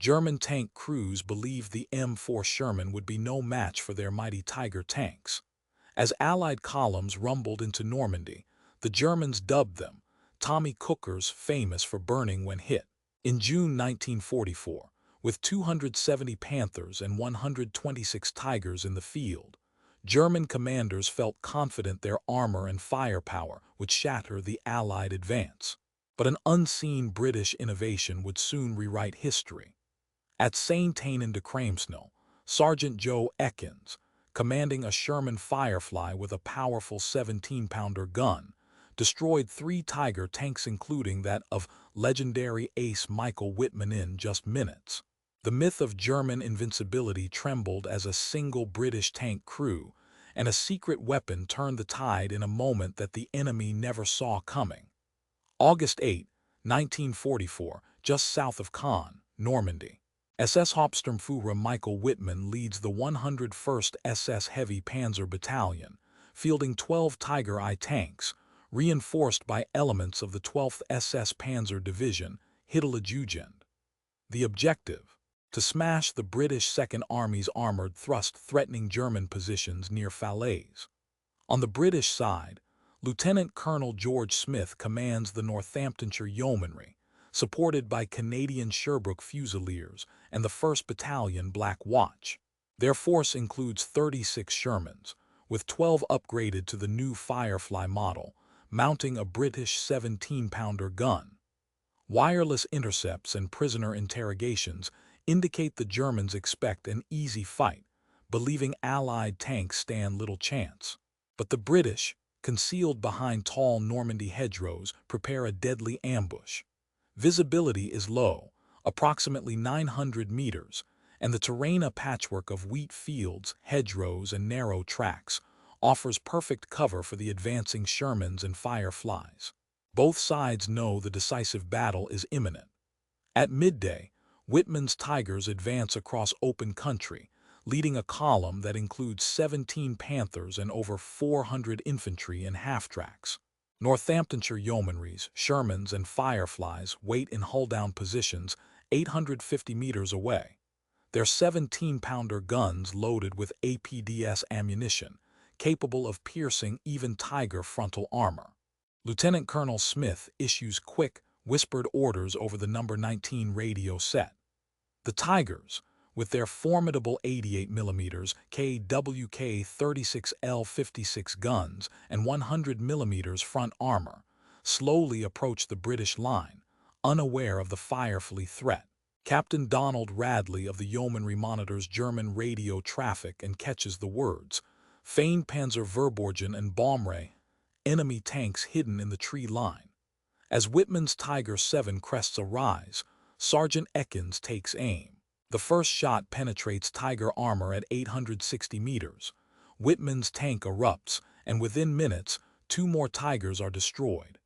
German tank crews believed the M4 Sherman would be no match for their mighty Tiger tanks. As Allied columns rumbled into Normandy, the Germans dubbed them Tommy Cookers, famous for burning when hit. In June 1944, with 270 Panthers and 126 Tigers in the field, German commanders felt confident their armor and firepower would shatter the Allied advance. But an unseen British innovation would soon rewrite history. At Saint-Aignan-de-Cramesnil, Sergeant Joe Ekins, commanding a Sherman Firefly with a powerful 17-pounder gun, destroyed 3 Tiger tanks including that of legendary ace Michael Wittmann in just minutes. The myth of German invincibility trembled as a single British tank crew and a secret weapon turned the tide in a moment that the enemy never saw coming. August 8, 1944, just south of Caen, Normandy. SS Hauptsturmführer Michael Wittmann leads the 101st SS Heavy Panzer Battalion, fielding 12 Tiger I tanks, reinforced by elements of the 12th SS Panzer Division, Hitlerjugend. The objective: to smash the British Second Army's armored thrust threatening German positions near Falaise. On the British side, Lieutenant Colonel George Smith commands the Northamptonshire Yeomanry, supported by Canadian Sherbrooke Fusiliers and the 1st Battalion Black Watch. Their force includes 36 Shermans, with 12 upgraded to the new Firefly model, mounting a British 17-pounder gun. Wireless intercepts and prisoner interrogations indicate the Germans expect an easy fight, believing Allied tanks stand little chance. But the British, concealed behind tall Normandy hedgerows, prepare a deadly ambush. Visibility is low, approximately 900 meters, and the terrain, a patchwork of wheat fields, hedgerows, and narrow tracks, offers perfect cover for the advancing Shermans and Fireflies. Both sides know the decisive battle is imminent. At midday, Wittmann's Tigers advance across open country, leading a column that includes 17 Panthers and over 400 infantry in half-tracks. Northamptonshire Yeomanries, Shermans, and Fireflies wait in hull-down positions 850 meters away, their 17-pounder guns loaded with APDS ammunition, capable of piercing even Tiger frontal armor. Lieutenant Colonel Smith issues quick, whispered orders over the number 19 radio set. The Tigers, with their formidable 88mm KWK 36L56 guns and 100mm front armor, slowly approach the British line, unaware of the Firefly threat. Captain Donald Radley of the Yeomanry monitors German radio traffic and catches the words, "Fein Panzer Verborgen and Baumre," enemy tanks hidden in the tree line. As Wittmann's Tiger 7 crests a rise, Sergeant Ekins takes aim. The first shot penetrates Tiger armor at 860 meters. Wittmann's tank erupts, and within minutes, 2 more Tigers are destroyed.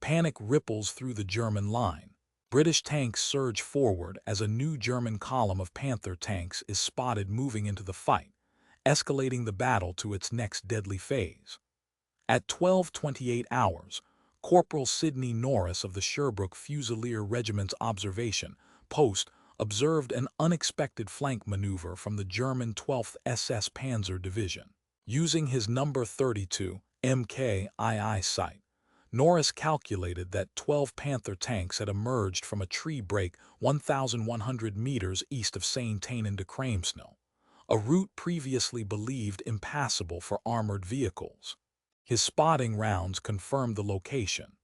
Panic ripples through the German line. British tanks surge forward as a new German column of Panther tanks is spotted moving into the fight, escalating the battle to its next deadly phase. At 12:28 hours, Corporal Sidney Norris of the Sherbrooke Fusilier Regiment's observation post observed an unexpected flank maneuver from the German 12th SS Panzer Division. Using his number 32 MKII sight, Norris calculated that 12 Panther tanks had emerged from a tree break 1,100 meters east of Saint-Aignan-de-Cramesnil, a route previously believed impassable for armored vehicles. His spotting rounds confirmed the location.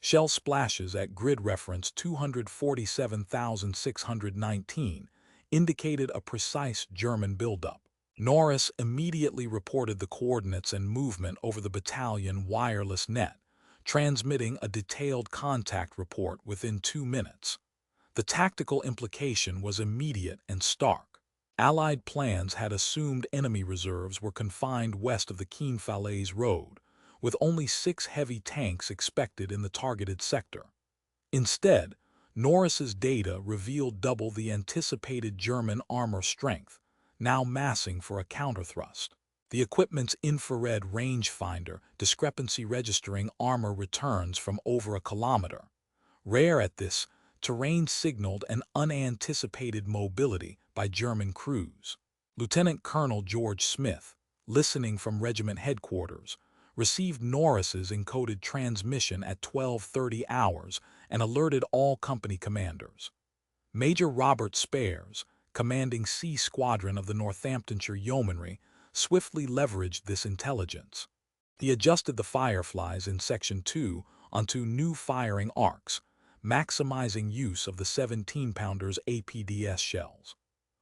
Shell splashes at grid reference 247,619 indicated a precise German buildup. Norris immediately reported the coordinates and movement over the battalion wireless net, transmitting a detailed contact report within 2 minutes. The tactical implication was immediate and stark. Allied plans had assumed enemy reserves were confined west of the Caen-Falaise road, with only 6 heavy tanks expected in the targeted sector. Instead, Norris's data revealed double the anticipated German armor strength, now massing for a counterthrust. The equipment's infrared rangefinder discrepancy registering armor returns from over a kilometer, rare at this terrain signaled an unanticipated mobility by German crews. Lieutenant Colonel George Smith, listening from regiment headquarters, received Norris's encoded transmission at 12:30 hours and alerted all company commanders. Major Robert Spares, commanding C Squadron of the Northamptonshire Yeomanry, swiftly leveraged this intelligence. He adjusted the Fireflies in Section 2 onto new firing arcs, maximizing use of the 17-pounders APDS shells.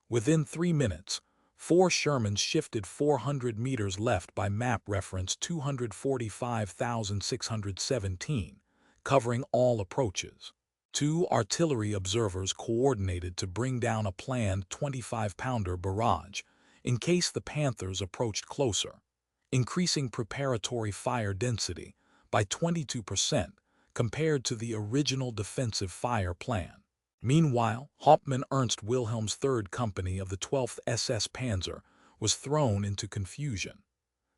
Within 3 minutes, 4 Shermans shifted 400 meters left by map reference 245,617, covering all approaches. 2 artillery observers coordinated to bring down a planned 25-pounder barrage in case the Panthers approached closer, increasing preparatory fire density by 22% compared to the original defensive fire plan. Meanwhile, Hauptmann Ernst Wilhelm's 3rd Company of the 12th SS Panzer was thrown into confusion.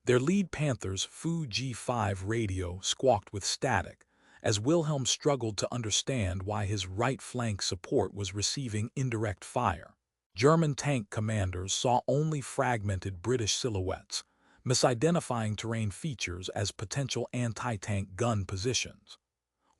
Their lead Panther's Fu G5 radio squawked with static, as Wilhelm struggled to understand why his right flank support was receiving indirect fire. German tank commanders saw only fragmented British silhouettes, misidentifying terrain features as potential anti-tank gun positions.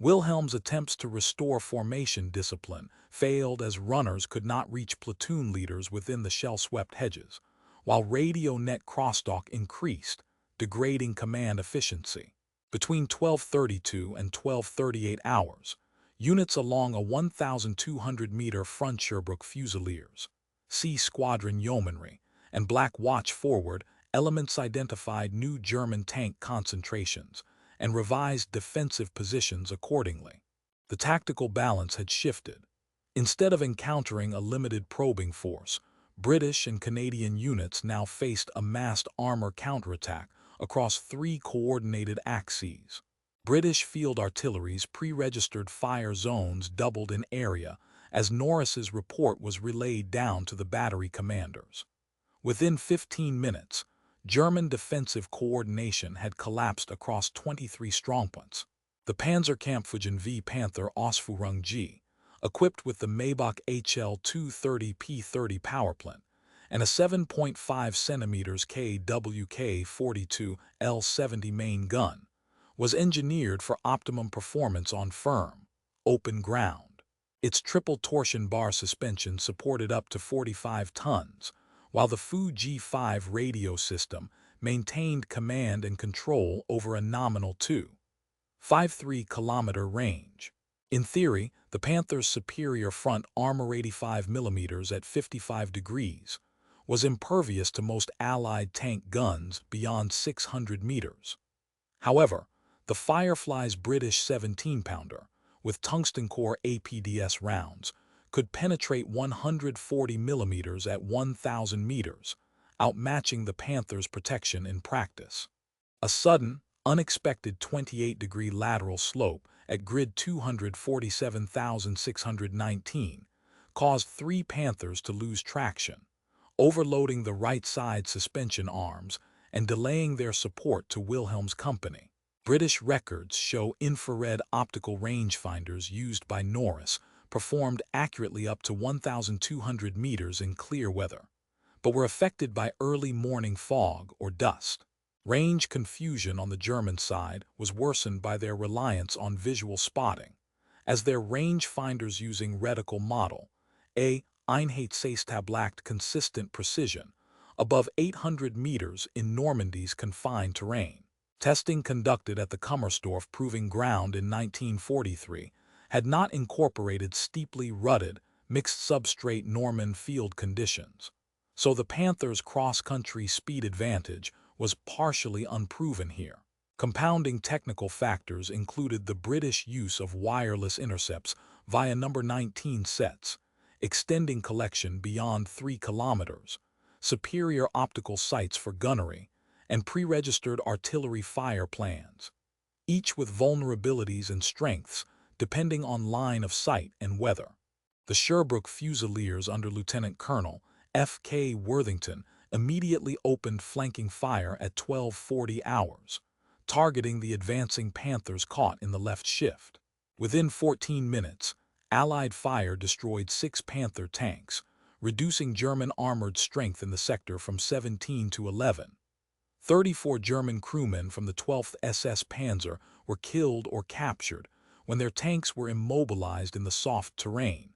Wilhelm's attempts to restore formation discipline failed as runners could not reach platoon leaders within the shell-swept hedges, while radio net crosstalk increased, degrading command efficiency. Between 12:32 and 12:38 hours, units along a 1,200-meter front Sherbrooke Fusiliers, C Squadron Yeomanry, and Black Watch forward elements identified new German tank concentrations and revised defensive positions accordingly. The tactical balance had shifted. Instead of encountering a limited probing force, British and Canadian units now faced a massed armor counterattack across 3 coordinated axes. British field artillery's pre-registered fire zones doubled in area as Norris's report was relayed down to the battery commanders. Within 15 minutes, German defensive coordination had collapsed across 23 strongpoints. The Panzerkampfwagen V Panther Ausführung G, equipped with the Maybach HL-230 P-30 powerplant and a 7.5 cm KWK-42 L-70 main gun, was engineered for optimum performance on firm, open ground. Its triple torsion bar suspension supported up to 45 tons, while the Fu G5 radio system maintained command and control over a nominal 2.53 kilometer range. In theory, the Panther's superior front armor 85 mm at 55 degrees was impervious to most Allied tank guns beyond 600 meters. However, the Firefly's British 17-pounder, with tungsten core APDS rounds, could penetrate 140 millimeters at 1,000 meters, outmatching the Panther's protection in practice. A sudden, unexpected 28-degree lateral slope at grid 247,619 caused 3 Panthers to lose traction, overloading the right side suspension arms and delaying their support to Wilhelm's company. British records show infrared optical rangefinders used by Norris performed accurately up to 1,200 meters in clear weather, but were affected by early morning fog or dust. Range confusion on the German side was worsened by their reliance on visual spotting, as their rangefinders using reticle model, a Einheitsstab lacked consistent precision above 800 meters in Normandy's confined terrain. Testing conducted at the Kummersdorf Proving Ground in 1943 had not incorporated steeply rutted, mixed substrate Norman field conditions, so the Panther's cross-country speed advantage was partially unproven here. Compounding technical factors included the British use of wireless intercepts via number 19 sets, extending collection beyond 3 kilometers, superior optical sights for gunnery, and pre-registered artillery fire plans, each with vulnerabilities and strengths depending on line of sight and weather. The Sherbrooke Fusiliers under Lieutenant Colonel F.K. Worthington immediately opened flanking fire at 12:40 hours, targeting the advancing Panthers caught in the left shift. Within 14 minutes, Allied fire destroyed 6 Panther tanks, reducing German armored strength in the sector from 17 to 11. 34 German crewmen from the 12th SS Panzer were killed or captured when their tanks were immobilized in the soft terrain,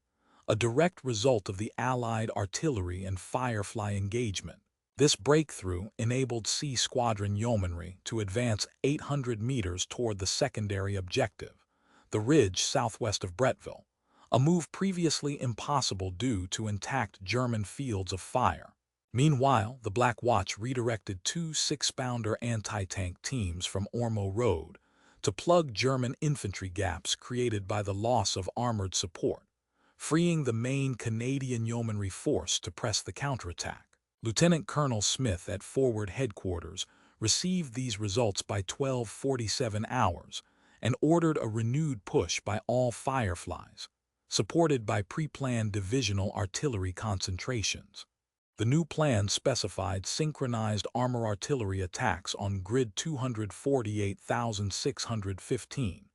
a direct result of the Allied artillery and Firefly engagement. This breakthrough enabled C Squadron Yeomanry to advance 800 meters toward the secondary objective, the ridge southwest of Bretteville, a move previously impossible due to intact German fields of fire. Meanwhile, the Black Watch redirected 2 6-pounder anti-tank teams from Ormeaux Road to plug German infantry gaps created by the loss of armored support, freeing the main Canadian Yeomanry force to press the counterattack. Lieutenant Colonel Smith at Forward Headquarters received these results by 12:47 hours and ordered a renewed push by all Fireflies, supported by pre-planned divisional artillery concentrations. The new plan specified synchronized armor artillery attacks on grid 248,615,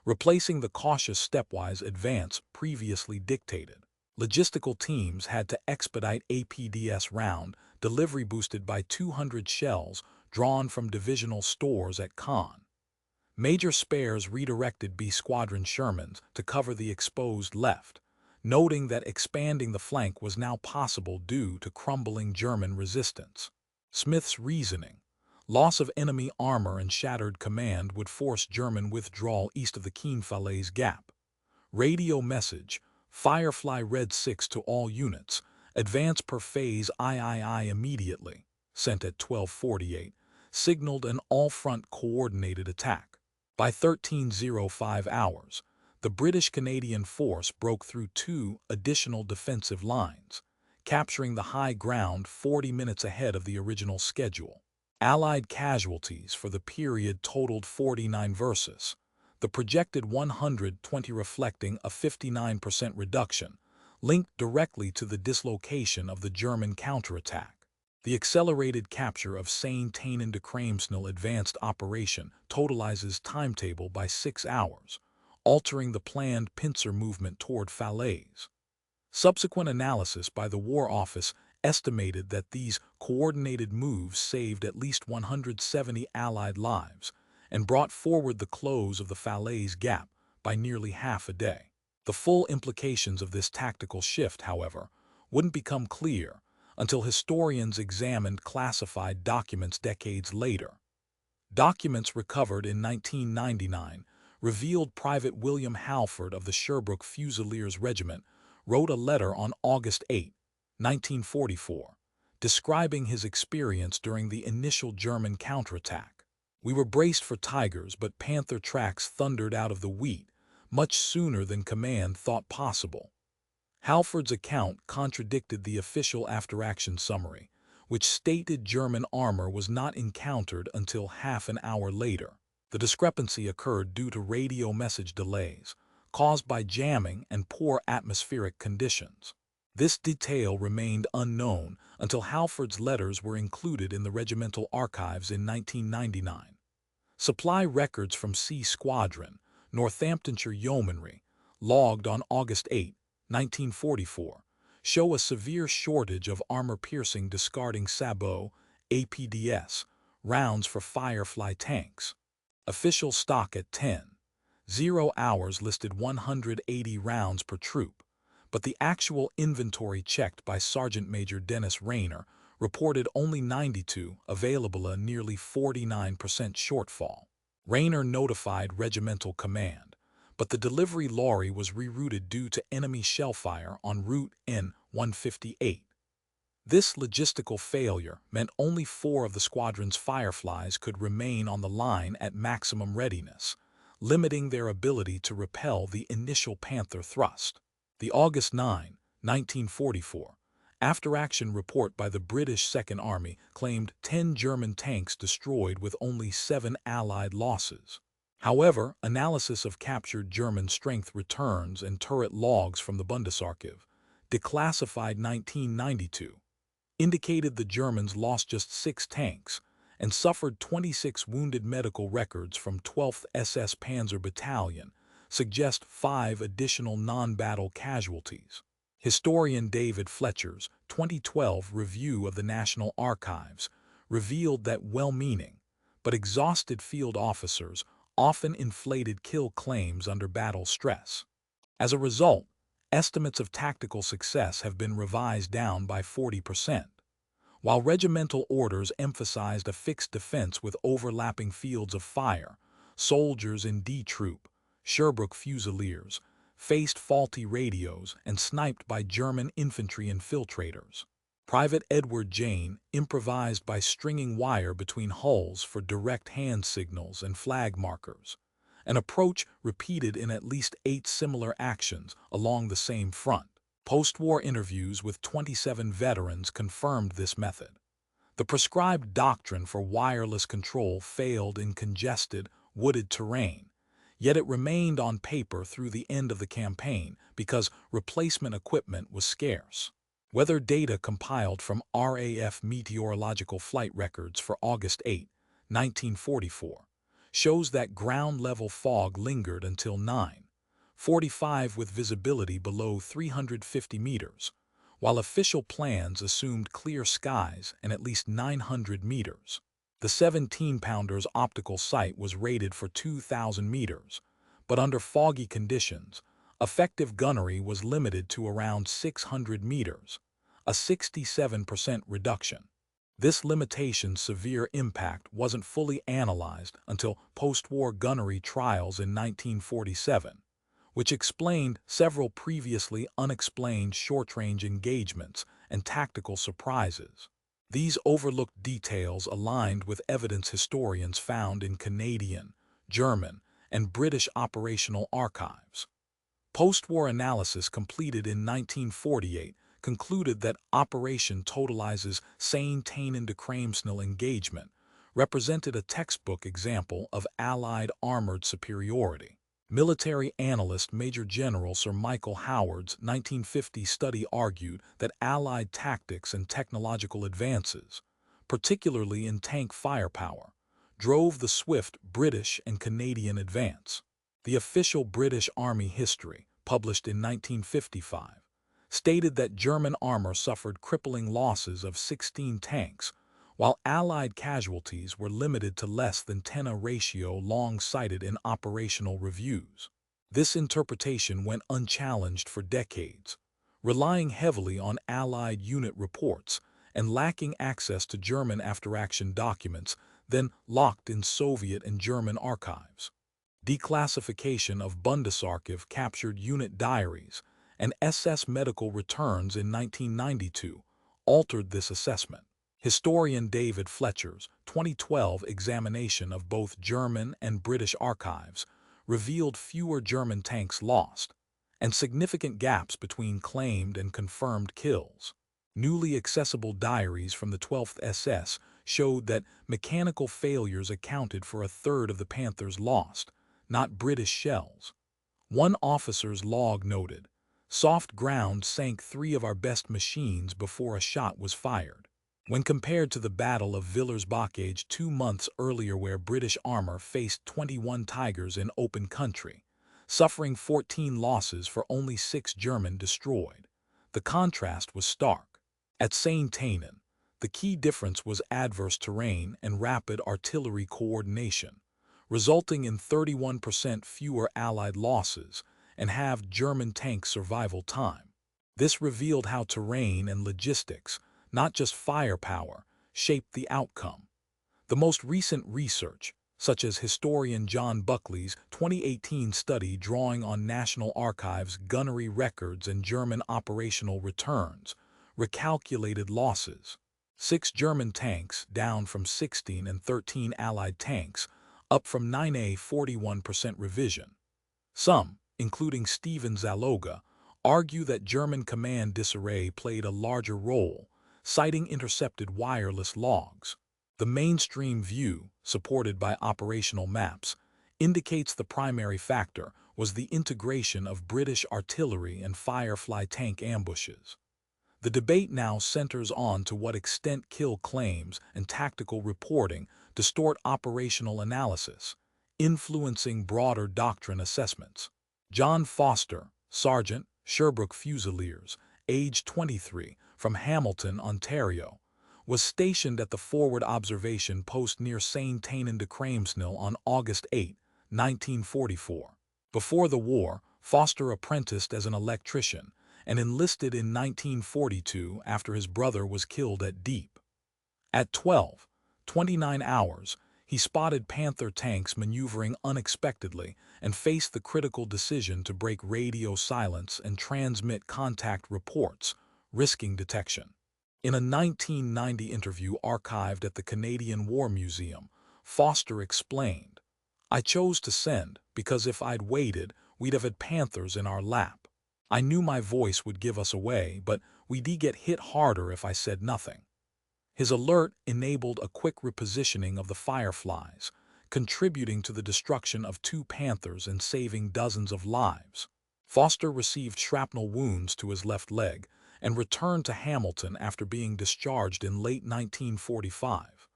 replacing the cautious stepwise advance previously dictated. Logistical teams had to expedite APDS round delivery boosted by 200 shells drawn from divisional stores at Caen. Major spares redirected B Squadron Shermans to cover the exposed left, noting that expanding the flank was now possible due to crumbling German resistance. Smith's reasoning: loss of enemy armor and shattered command would force German withdrawal east of the Keenfalaise Gap. Radio message: Firefly Red 6 to all units, advance per phase III immediately, sent at 12:48, signaled an all-front coordinated attack. By 13:05 hours, the British-Canadian force broke through 2 additional defensive lines, capturing the high ground 40 minutes ahead of the original schedule. Allied casualties for the period totaled 49 versus the projected 120, reflecting a 59% reduction, linked directly to the dislocation of the German counterattack. The accelerated capture of Saint-Aignan-de-Cramesnil advanced operation totalizes timetable by 6 hours, altering the planned pincer movement toward Falaise. Subsequent analysis by the War Office estimated that these coordinated moves saved at least 170 Allied lives and brought forward the close of the Falaise Gap by nearly half a day. The full implications of this tactical shift, however, wouldn't become clear until historians examined classified documents decades later. Documents recovered in 1999 revealed Private William Halford of the Sherbrooke Fusiliers Regiment wrote a letter on August 8, 1944, describing his experience during the initial German counterattack. "We were braced for tigers, but Panther tracks thundered out of the wheat much sooner than command thought possible." Halford's account contradicted the official after-action summary, which stated German armor was not encountered until half an hour later. The discrepancy occurred due to radio message delays, caused by jamming and poor atmospheric conditions. This detail remained unknown until Halford's letters were included in the regimental archives in 1999. Supply records from C Squadron, Northamptonshire Yeomanry, logged on August 8, 1944, show a severe shortage of armor-piercing discarding sabot, APDS, rounds for Firefly tanks. Official stock at 10:00 hours listed 180 rounds per troop, but the actual inventory checked by Sergeant Major Dennis Rayner reported only 92 available, a nearly 49% shortfall. Rayner notified regimental command, but the delivery lorry was rerouted due to enemy shellfire on Route N-158. This logistical failure meant only 4 of the squadron's Fireflies could remain on the line at maximum readiness, limiting their ability to repel the initial Panther thrust. The August 9, 1944, after-action report by the British Second Army claimed 10 German tanks destroyed with only 7 Allied losses. However, analysis of captured German strength returns and turret logs from the Bundesarchiv, declassified 1992, indicated the Germans lost just 6 tanks and suffered 26 wounded. Medical records from 12th SS Panzer Battalion suggest 5 additional non-battle casualties. Historian David Fletcher's 2012 review of the National Archives revealed that well-meaning but exhausted field officers often inflated kill claims under battle stress. As a result, estimates of tactical success have been revised down by 40%. While regimental orders emphasized a fixed defense with overlapping fields of fire, soldiers in D Troop, Sherbrooke Fusiliers, faced faulty radios and sniped by German infantry infiltrators. Private Edward Jane improvised by stringing wire between hulls for direct hand signals and flag markers, an approach repeated in at least 8 similar actions along the same front. Post-war interviews with 27 veterans confirmed this method. The prescribed doctrine for wireless control failed in congested, wooded terrain, yet it remained on paper through the end of the campaign because replacement equipment was scarce. Weather data compiled from RAF meteorological flight records for August 8, 1944, shows that ground-level fog lingered until 9:45 with visibility below 350 meters, while official plans assumed clear skies and at least 900 meters. The 17-pounder's optical sight was rated for 2,000 meters, but under foggy conditions, effective gunnery was limited to around 600 meters, a 67% reduction. This limitation's severe impact wasn't fully analyzed until post-war gunnery trials in 1947, which explained several previously unexplained short-range engagements and tactical surprises. These overlooked details aligned with evidence historians found in Canadian, German, and British operational archives. Post-war analysis completed in 1948 concluded that Operation Totalize's Saint-Aignan-de-Cramesnil engagement represented a textbook example of Allied armored superiority. Military analyst Major General Sir Michael Howard's 1950 study argued that Allied tactics and technological advances, particularly in tank firepower, drove the swift British and Canadian advance. The official British Army history, published in 1955, stated that German armor suffered crippling losses of 16 tanks, while Allied casualties were limited to less than 10, a ratio long cited in operational reviews. This interpretation went unchallenged for decades, relying heavily on Allied unit reports and lacking access to German after-action documents then locked in Soviet and German archives. Declassification of Bundesarchiv captured unit diaries and SS medical returns in 1992 altered this assessment. Historian David Fletcher's 2012 examination of both German and British archives revealed fewer German tanks lost and significant gaps between claimed and confirmed kills. Newly accessible diaries from the 12th SS showed that mechanical failures accounted for a third of the Panthers lost, not British shells. One officer's log noted, "Soft ground sank 3 of our best machines before a shot was fired." When compared to the Battle of Villers-Bocage 2 months earlier, where British armor faced 21 Tigers in open country, suffering 14 losses for only 6 German destroyed, the contrast was stark. At Saint-Aignan, the key difference was adverse terrain and rapid artillery coordination, resulting in 31% fewer Allied losses and halved German tank survival time. This revealed how terrain and logistics, not just firepower, shaped the outcome. The most recent research, such as historian John Buckley's 2018 study drawing on National Archives gunnery records and German operational returns, recalculated losses. 6 German tanks down from 16 and 13 Allied tanks, up from 9, a 41% revision. Some, including Stephen Zaloga, argue that German command disarray played a larger role, citing intercepted wireless logs. The mainstream view, supported by operational maps, indicates the primary factor was the integration of British artillery and Firefly tank ambushes. The debate now centers on to what extent kill claims and tactical reporting distort operational analysis, influencing broader doctrine assessments. John Foster, Sergeant, Sherbrooke Fusiliers, age 23, from Hamilton, Ontario, was stationed at the forward observation post near Saint-Aignan-de-Cramesnil on August 8, 1944. Before the war, Foster apprenticed as an electrician and enlisted in 1942 after his brother was killed at Dieppe. At 12:29 hours, he spotted Panther tanks maneuvering unexpectedly and faced the critical decision to break radio silence and transmit contact reports, risking detection. In a 1990 interview archived at the Canadian War Museum, Foster explained, "I chose to send because if I'd waited, we'd have had Panthers in our lap. I knew my voice would give us away, but we'd get hit harder if I said nothing." His alert enabled a quick repositioning of the Fireflies, contributing to the destruction of 2 Panthers and saving dozens of lives. Foster received shrapnel wounds to his left leg and returned to Hamilton after being discharged in late 1945.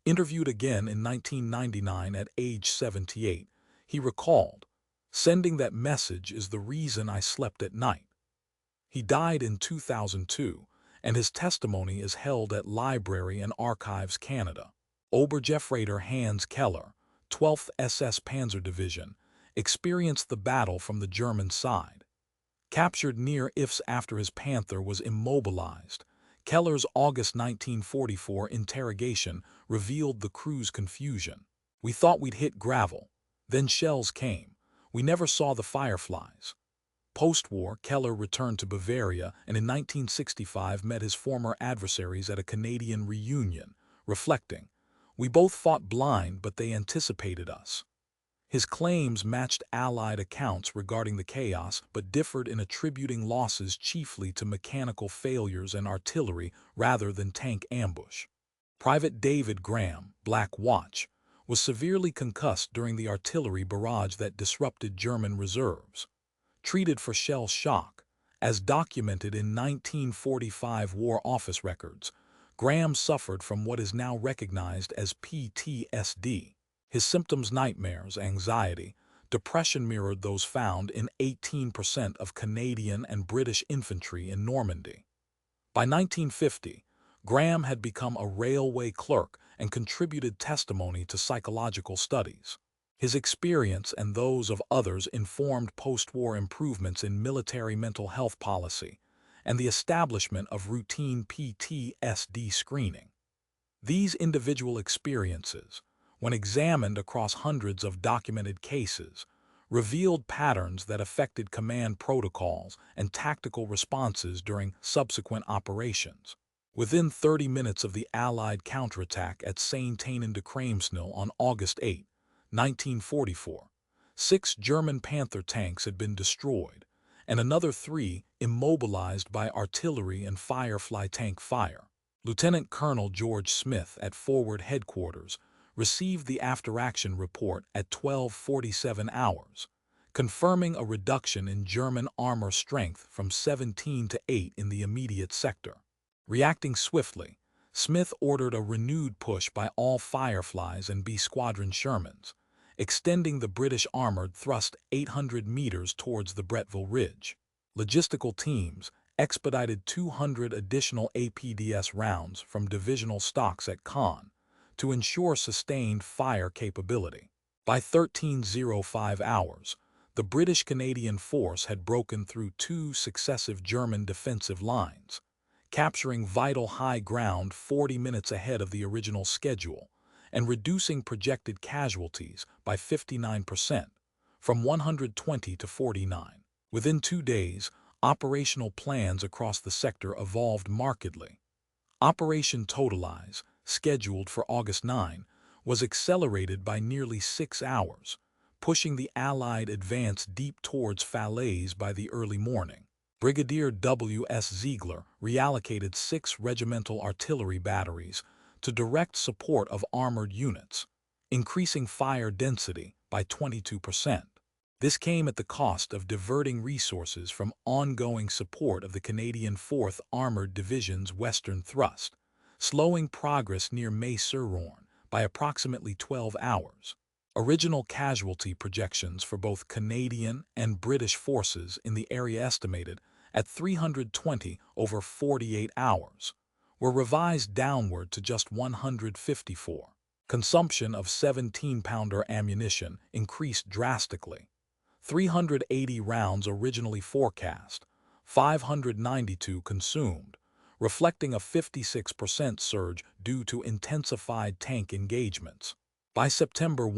Interviewed again in 1999 at age 78, he recalled, "Sending that message is the reason I slept at night." He died in 2002, and his testimony is held at Library and Archives Canada. Obergefreiter Hans Keller, 12th SS Panzer Division, experienced the battle from the German side. Captured near Ifs after his Panther was immobilized, Keller's August 1944 interrogation revealed the crew's confusion. "We thought we'd hit gravel. Then shells came. We never saw the Fireflies." Post-war, Keller returned to Bavaria and in 1965 met his former adversaries at a Canadian reunion, reflecting, "We both fought blind, but they anticipated us." His claims matched Allied accounts regarding the chaos but differed in attributing losses chiefly to mechanical failures and artillery rather than tank ambush. Private David Graham, Black Watch, was severely concussed during the artillery barrage that disrupted German reserves. Treated for shell shock, as documented in 1945 War Office records, Graham suffered from what is now recognized as PTSD. His symptoms, nightmares, anxiety, depression, mirrored those found in 18% of Canadian and British infantry in Normandy. By 1950, Graham had become a railway clerk and contributed testimony to psychological studies. His experience and those of others informed post-war improvements in military mental health policy and the establishment of routine PTSD screening. These individual experiences, when examined across hundreds of documented cases, revealed patterns that affected command protocols and tactical responses during subsequent operations. Within 30 minutes of the Allied counterattack at Saint-Aignan-de-Cramesnil on August 8, 1944, 6 German Panther tanks had been destroyed, and another 3 immobilized by artillery and Firefly tank fire. Lieutenant Colonel George Smith at Forward Headquarters received the after-action report at 12:47 hours, confirming a reduction in German armor strength from 17 to 8 in the immediate sector. Reacting swiftly, Smith ordered a renewed push by all Fireflies and B Squadron Shermans, extending the British armored thrust 800 meters towards the Bretteville Ridge. Logistical teams expedited 200 additional APDS rounds from divisional stocks at Caen to ensure sustained fire capability. By 13:05 hours, the British-Canadian force had broken through 2 successive German defensive lines, capturing vital high ground 40 minutes ahead of the original schedule and reducing projected casualties by 59%, from 120 to 49. Within 2 days, operational plans across the sector evolved markedly. Operation Totalize, scheduled for August 9, was accelerated by nearly 6 hours, pushing the Allied advance deep towards Falaise by the early morning. Brigadier W.S. Ziegler reallocated 6 regimental artillery batteries to direct support of armored units, increasing fire density by 22%. This came at the cost of diverting resources from ongoing support of the Canadian 4th Armored Division's western thrust, slowing progress near May-sur-Orne by approximately 12 hours. Original casualty projections for both Canadian and British forces in the area estimated at 320 over 48 hours were revised downward to just 154. Consumption of 17-pounder ammunition increased drastically. 380 rounds originally forecast, 592 consumed, reflecting a 56% surge due to intensified tank engagements. By September 1,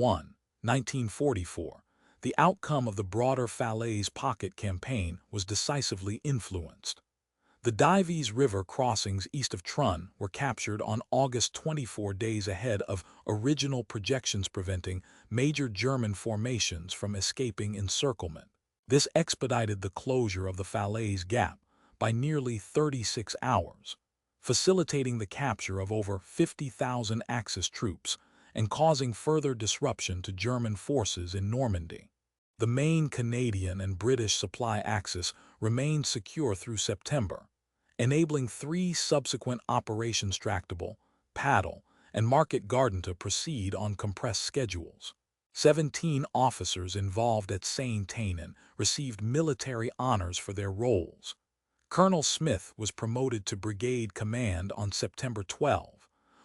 1944, the outcome of the broader Falaise Pocket campaign was decisively influenced. The Dives River crossings east of Trun were captured on August 24, days ahead of original projections, preventing major German formations from escaping encirclement. This expedited the closure of the Falaise Gap by nearly 36 hours, facilitating the capture of over 50,000 Axis troops and causing further disruption to German forces in Normandy. The main Canadian and British supply axis remained secure through September, enabling 3 subsequent operations Tractable, Paddle, and Market Garden to proceed on compressed schedules. 17 officers involved at Saint-Aignan received military honors for their roles. Colonel Smith was promoted to brigade command on September 12,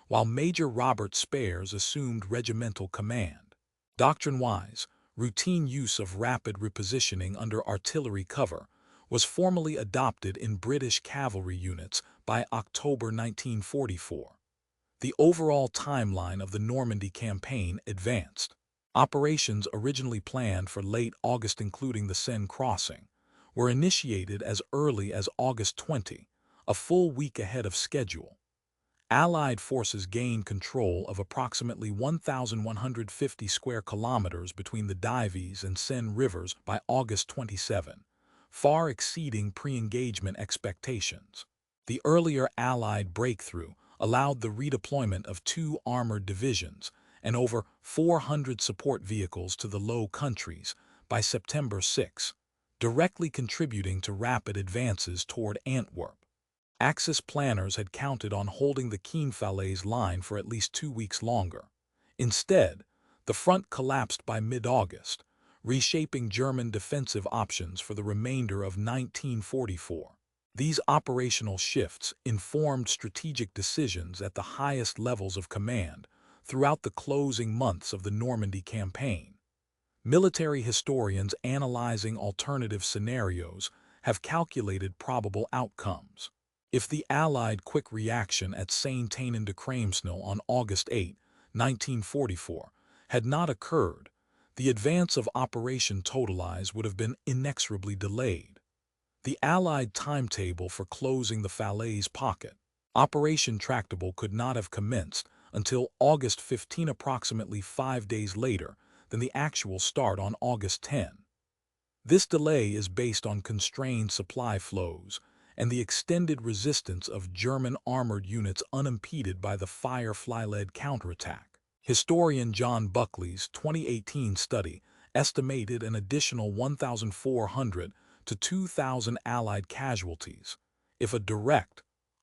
while Major Robert Spares assumed regimental command. Doctrine-wise, routine use of rapid repositioning under artillery cover was formally adopted in British cavalry units by October 1944. The overall timeline of the Normandy campaign advanced. Operations originally planned for late August, including the Seine crossing, were initiated as early as August 20, a full week ahead of schedule. Allied forces gained control of approximately 1,150 square kilometers between the Dives and Seine rivers by August 27, far exceeding pre-engagement expectations. The earlier Allied breakthrough allowed the redeployment of 2 armored divisions and over 400 support vehicles to the Low Countries by September 6, directly contributing to rapid advances toward Antwerp. Axis planners had counted on holding the Keene-Falaise line for at least 2 weeks longer. Instead, the front collapsed by mid-August, reshaping German defensive options for the remainder of 1944. These operational shifts informed strategic decisions at the highest levels of command throughout the closing months of the Normandy campaign. Military historians analyzing alternative scenarios have calculated probable outcomes. If the Allied quick reaction at Saint-Aignan-de-Cramesnil on August 8, 1944, had not occurred, the advance of Operation Totalize would have been inexorably delayed. The Allied timetable for closing the Falaise Pocket, Operation Tractable, could not have commenced until August 15, approximately 5 days later than the actual start on August 10. This delay is based on constrained supply flows and the extended resistance of German armored units unimpeded by the Firefly-led counterattack. Historian John Buckley's 2018 study estimated an additional 1,400 to 2,000 Allied casualties if a direct,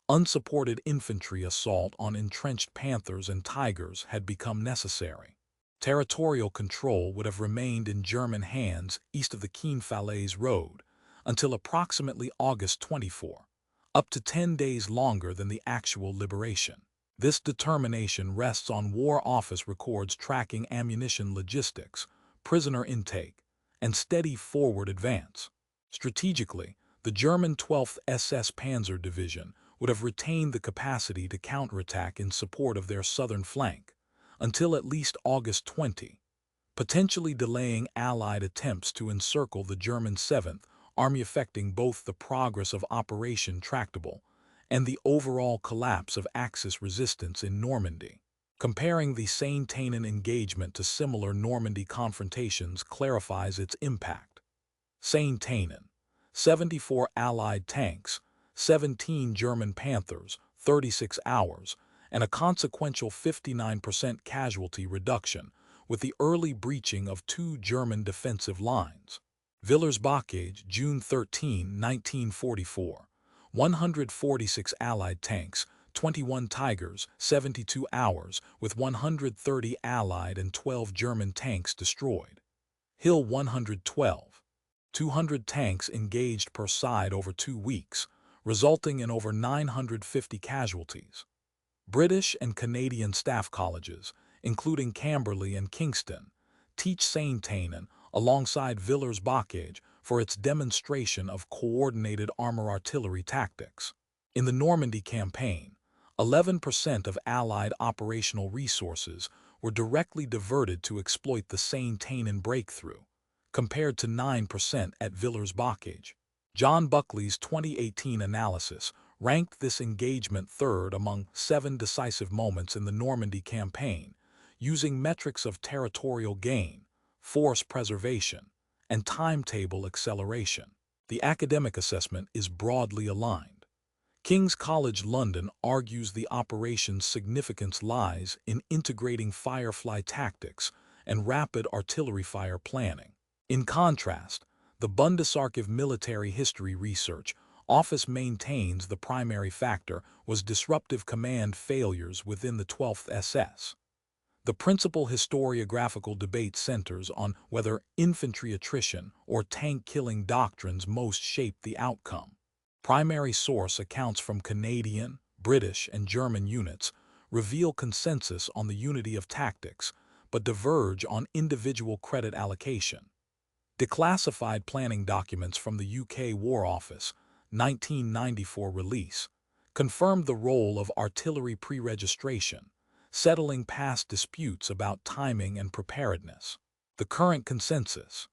unsupported infantry assault on entrenched Panthers and Tigers had become necessary. Territorial control would have remained in German hands east of the Keene-Falaise Road until approximately August 24, up to 10 days longer than the actual liberation. This determination rests on War Office records tracking ammunition logistics, prisoner intake, and steady forward advance. Strategically, the German 12th SS Panzer Division would have retained the capacity to counterattack in support of their southern flank until at least August 20, potentially delaying Allied attempts to encircle the German 7th Army, affecting both the progress of Operation Tractable and the overall collapse of Axis resistance in Normandy. Comparing the Saint-Aignan engagement to similar Normandy confrontations clarifies its impact. Saint-Aignan, 74 Allied tanks, 17 German Panthers, 36 hours, and a consequential 59% casualty reduction, with the early breaching of 2 German defensive lines. Villers-Bocage, June 13, 1944. 146 Allied tanks, 21 Tigers, 72 hours, with 130 Allied and 12 German tanks destroyed. Hill 112. 200 tanks engaged per side over 2 weeks, resulting in over 950 casualties. British and Canadian staff colleges, including Camberley and Kingston, teach Saint-Aignan alongside Villers-Bocage for its demonstration of coordinated armor artillery tactics. In the Normandy campaign, 11% of Allied operational resources were directly diverted to exploit the Saint-Aignan breakthrough, compared to 9% at Villers-Bocage. John Buckley's 2018 analysis ranked this engagement third among 7 decisive moments in the Normandy campaign, using metrics of territorial gain, force preservation, and timetable acceleration. The academic assessment is broadly aligned. King's College London argues the operation's significance lies in integrating Firefly tactics and rapid artillery fire planning. In contrast, the Bundesarchiv Military History Research Office maintains the primary factor was disruptive command failures within the 12th SS. The principal historiographical debate centers on whether infantry attrition or tank-killing doctrines most shaped the outcome. Primary source accounts from Canadian, British, and German units reveal consensus on the unity of tactics, but diverge on individual credit allocation. Declassified planning documents from the UK War Office, 1994 release, confirmed the role of artillery pre-registration, settling past disputes about timing and preparedness. The current consensus: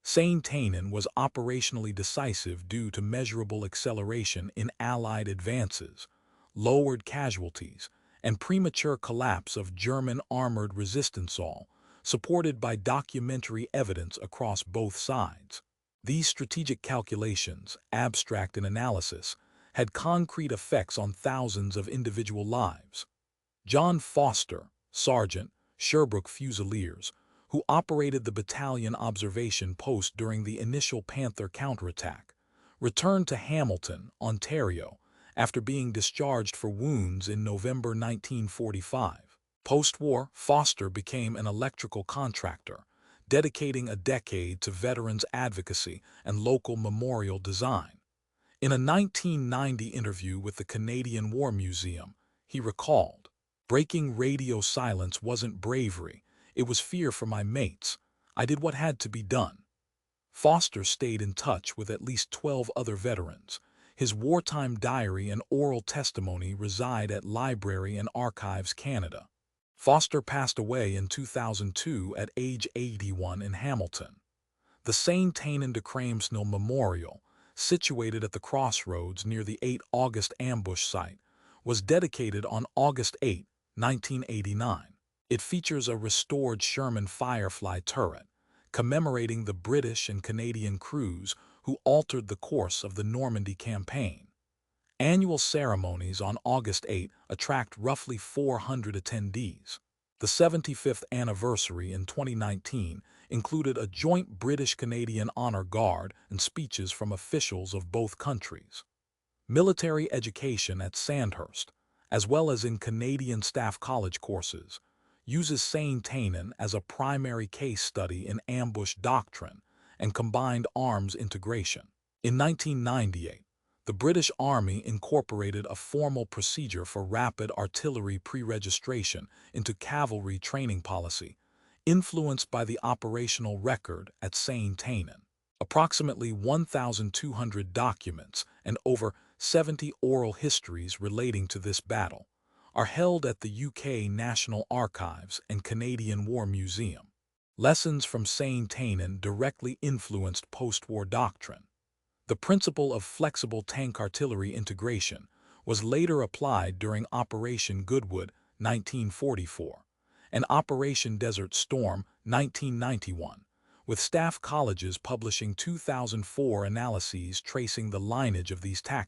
Saint-Aignan was operationally decisive due to measurable acceleration in Allied advances, lowered casualties, and premature collapse of German armored resistance, all supported by documentary evidence across both sides. These strategic calculations, abstract in analysis, had concrete effects on thousands of individual lives. John Foster, Sergeant, Sherbrooke Fusiliers, who operated the battalion observation post during the initial Panther counterattack, returned to Hamilton, Ontario, after being discharged for wounds in November 1945. Post-war, Foster became an electrical contractor, dedicating a decade to veterans advocacy and local memorial design. In a 1990 interview with the Canadian War Museum, he recalled, "Breaking radio silence wasn't bravery, it was fear for my mates. I did what had to be done." Foster stayed in touch with at least 12 other veterans. His wartime diary and oral testimony reside at Library and Archives Canada. Foster passed away in 2002 at age 81 in Hamilton. The Saint-Aignan-de-Cramesnil Memorial, situated at the crossroads near the 8 August ambush site, was dedicated on August 8, 1989. It features a restored Sherman Firefly turret, commemorating the British and Canadian crews who altered the course of the Normandy campaign. Annual ceremonies on August 8 attract roughly 400 attendees. The 75th anniversary in 2019 included a joint British-Canadian honor guard and speeches from officials of both countries. Military education at Sandhurst, as well as in Canadian Staff College courses, uses Saint-Aignan as a primary case study in ambush doctrine and combined arms integration. In 1998, the British Army incorporated a formal procedure for rapid artillery pre-registration into cavalry training policy, influenced by the operational record at Saint-Aignan. Approximately 1,200 documents and over 70 oral histories relating to this battle are held at the UK National Archives and Canadian War Museum. Lessons from Saint-Aignan directly influenced post-war doctrine. The principle of flexible tank artillery integration was later applied during Operation Goodwood, 1944, and Operation Desert Storm, 1991, with staff colleges publishing 2004 analyses tracing the lineage of these tactics.